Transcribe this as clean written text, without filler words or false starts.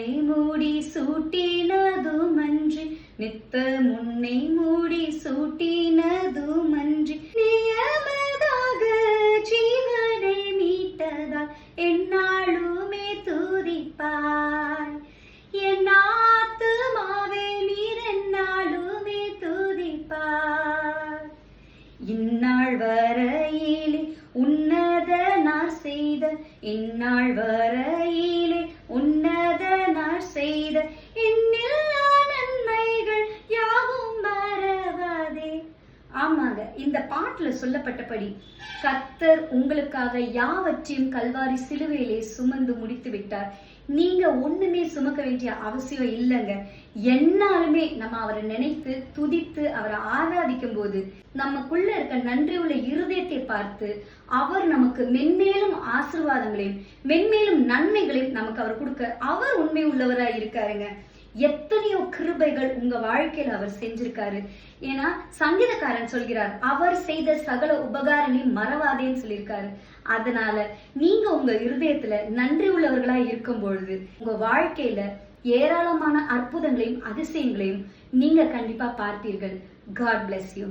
உன்னை மூடி சூட்டினதுமன்றி, நித்தம் உன்னை மூடி சூட்டினதுமன்றி, நியமதாக ஜீவனை மீட்டதால் என்னாலுமே துதிப்பாய். என் ஆத்துமாவே நீர் என்னாலுமே துதிப்பாய். இந்நாள் வரையிலே உன்னதனார் செய்த, இந்நாள் வரையிலே உன்னதனார் செய்த என்னெல்லா நன்மைகள் யாவும் மறவாதே. ஆமாங்க, இந்த பாட்டுல சொல்லப்பட்டபடி கர்த்தர் உங்களுக்காக யாவற்றையும் கல்வாரி சிலுவையிலே சுமந்து முடித்து விட்டார். நீங்க ஒண்ணுமே சுமக்க வேண்டிய அவசியம் இல்லைங்க. என்னாலுமே நம்ம அவரை நினைத்து துதித்து அவரை ஆராதிக்கும் போது நமக்குள்ள இருக்க நன்றி உள்ள இருதயத்தை பார்த்து அவர் நமக்கு மென்மேலும் ஆசீர்வாதங்களையும் மென்மேலும் நன்மைகளையும் நமக்கு அவர் கொடுக்க அவர் உண்மை உள்ளவரா இருக்காருங்க. எத்தனையோ கிருபைகள் உங்க வாழ்க்கையில அவர் செஞ்சிருக்காரு. ஏன்னா சங்கீதக்காரன் சொல்கிறார், அவர் செய்த சகல உபகாரங்களையும் மறவாதேன்னு சொல்லியிருக்காரு. அதனால நீங்க உங்க இருதயத்துல நன்றி உள்ளவர்களா இருக்கும் பொழுது உங்க வாழ்க்கையில ஏராளமான அற்புதங்களையும் அதிசயங்களையும் நீங்க கண்டிப்பா பார்ப்பீர்கள். God bless you.